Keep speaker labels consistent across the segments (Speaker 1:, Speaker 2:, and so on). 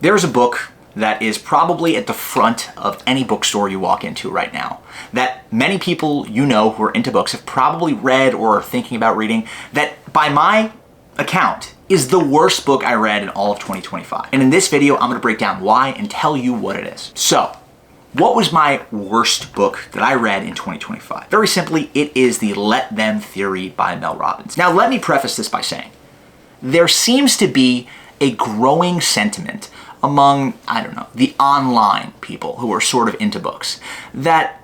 Speaker 1: There's a book that is probably at the front of any bookstore you walk into right now, that many people you know who are into books have probably read or are thinking about reading, that by my account is the worst book I read in all of 2025. And in this video, I'm gonna break down why and tell you what it is. So, what was my worst book that I read in 2025? Very simply, it is the Let Them Theory by Mel Robbins. Now, let me preface this by saying, there seems to be a growing sentiment among, I don't know, the online people who are sort of into books, that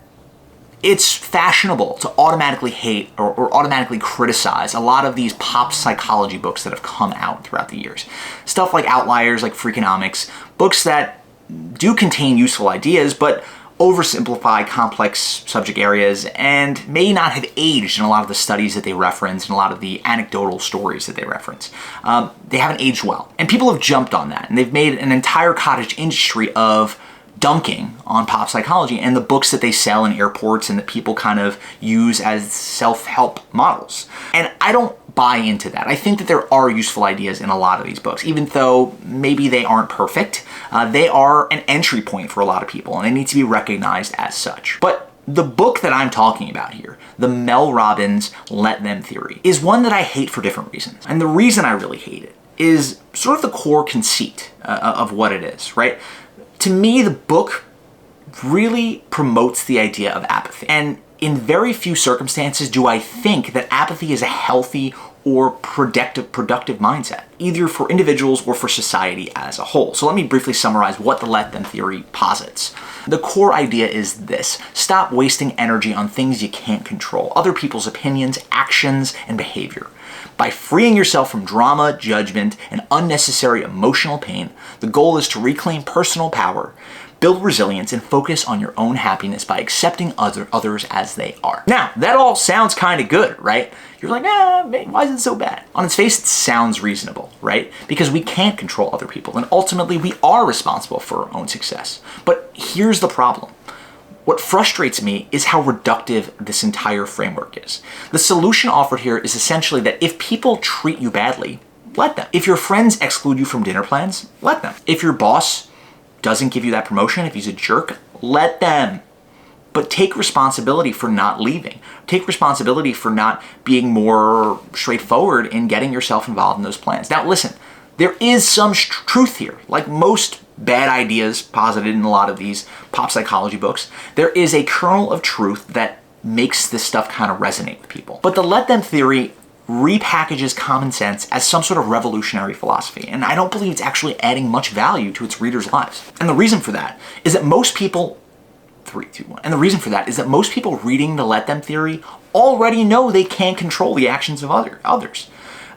Speaker 1: it's fashionable to automatically hate or automatically criticize a lot of these pop psychology books that have come out throughout the years. Stuff like Outliers, like Freakonomics, books that do contain useful ideas, but oversimplify complex subject areas and may not have aged in a lot of the studies that they reference and a lot of the anecdotal stories that they reference. They haven't aged well. And people have jumped on that, and they've made an entire cottage industry of dunking on pop psychology and the books that they sell in airports and that people kind of use as self-help models. And I don't buy into that. I think that there are useful ideas in a lot of these books, even though maybe they aren't perfect. They are an entry point for a lot of people, and they need to be recognized as such. But the book that I'm talking about here, the Mel Robbins Let Them Theory, is one that I hate for different reasons. And the reason I really hate it is sort of the core conceit of what it is, right? To me, the book really promotes the idea of apathy. And in very few circumstances do I think that apathy is a healthy or productive mindset, either for individuals or for society as a whole. So let me briefly summarize what the Let Them Theory posits. The core idea is this: stop wasting energy on things you can't control, other people's opinions, actions, and behavior. By freeing yourself from drama, judgment, and unnecessary emotional pain, the goal is to reclaim personal power, build resilience, and focus on your own happiness by accepting others as they are. Now, that all sounds kind of good, right? You're like, why is it so bad? On its face, it sounds reasonable, right? Because we can't control other people, and ultimately we are responsible for our own success. But here's the problem. What frustrates me is how reductive this entire framework is. The solution offered here is essentially that if people treat you badly, let them. If your friends exclude you from dinner plans, let them. If your boss doesn't give you that promotion, if he's a jerk, let them. But take responsibility for not leaving. Take responsibility for not being more straightforward in getting yourself involved in those plans. Now listen, there is some truth here. Like most bad ideas posited in a lot of these pop psychology books, there is a kernel of truth that makes this stuff kind of resonate with people. But the Let Them Theory repackages common sense as some sort of revolutionary philosophy, and I don't believe it's actually adding much value to its readers' lives. And the reason for that is that most people, reading the Let Them Theory already know they can't control the actions of others.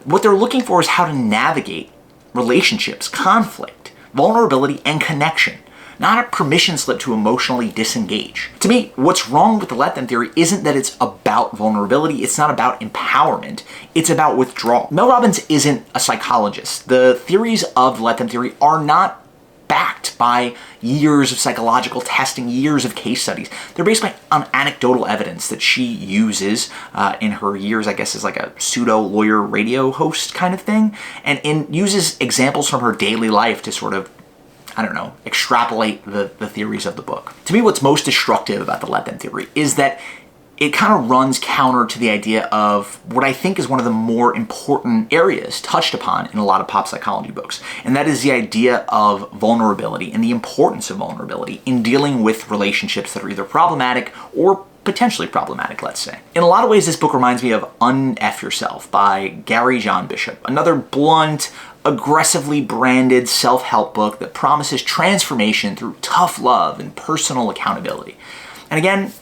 Speaker 1: What they're looking for is how to navigate relationships, conflict, vulnerability, and connection, not a permission slip to emotionally disengage. To me, what's wrong with the Let Them Theory isn't that it's about vulnerability, it's not about empowerment, it's about withdrawal. Mel Robbins isn't a psychologist. The theories of the Let Them Theory are not backed by years of psychological testing, years of case studies. They're based on anecdotal evidence that she uses in her years, I guess, as like a pseudo-lawyer radio host kind of thing, and uses examples from her daily life to sort of, I don't know, extrapolate the theories of the book. To me, what's most destructive about the Let Them Theory is that it kind of runs counter to the idea of what I think is one of the more important areas touched upon in a lot of pop psychology books, and that is the idea of vulnerability and the importance of vulnerability in dealing with relationships that are either problematic or potentially problematic, let's say. In a lot of ways, this book reminds me of Un-F Yourself by Gary John Bishop, another blunt, aggressively branded self-help book that promises transformation through tough love and personal accountability. And again,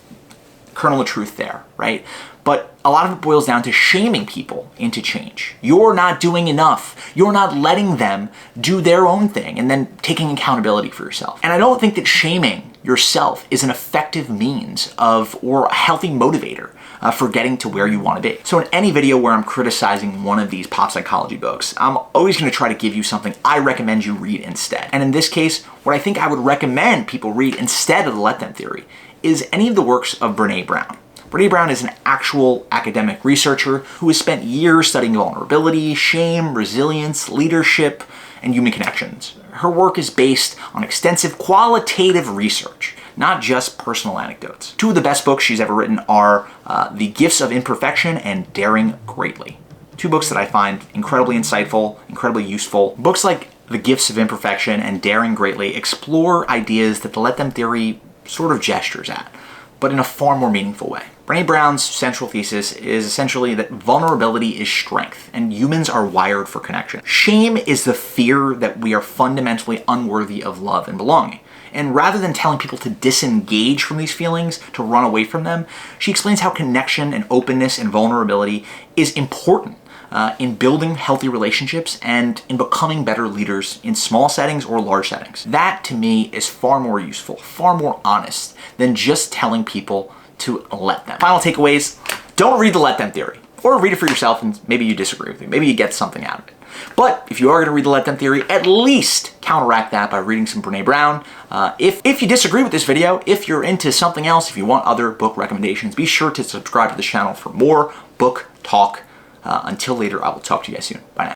Speaker 1: kernel of truth there, right? But a lot of it boils down to shaming people into change. You're not doing enough. You're not letting them do their own thing and then taking accountability for yourself. And I don't think that shaming yourself is an effective means of, or a healthy motivator for getting to where you want to be. So in any video where I'm criticizing one of these pop psychology books, I'm always going to try to give you something I recommend you read instead. And in this case, what I think I would recommend people read instead of the Let Them Theory is any of the works of Brene Brown. Brene Brown is an actual academic researcher who has spent years studying vulnerability, shame, resilience, leadership, and human connections. Her work is based on extensive qualitative research, not just personal anecdotes. Two of the best books she's ever written are The Gifts of Imperfection and Daring Greatly. Two books that I find incredibly insightful, incredibly useful. Books like The Gifts of Imperfection and Daring Greatly explore ideas that the Let Them theory sort of gestures at, but in a far more meaningful way. Brené Brown's central thesis is essentially that vulnerability is strength, and humans are wired for connection. Shame is the fear that we are fundamentally unworthy of love and belonging. And rather than telling people to disengage from these feelings, to run away from them, she explains how connection and openness and vulnerability is important in building healthy relationships and in becoming better leaders in small settings or large settings. That, to me, is far more useful, far more honest than just telling people to let them. Final takeaways: don't read the Let Them theory, or read it for yourself and maybe you disagree with me. Maybe you get something out of it. But if you are going to read the Let Them theory, at least counteract that by reading some Brené Brown. If you disagree with this video, if you're into something else, if you want other book recommendations, be sure to subscribe to the channel for more book talk. Until later, I will talk to you guys soon. Bye now.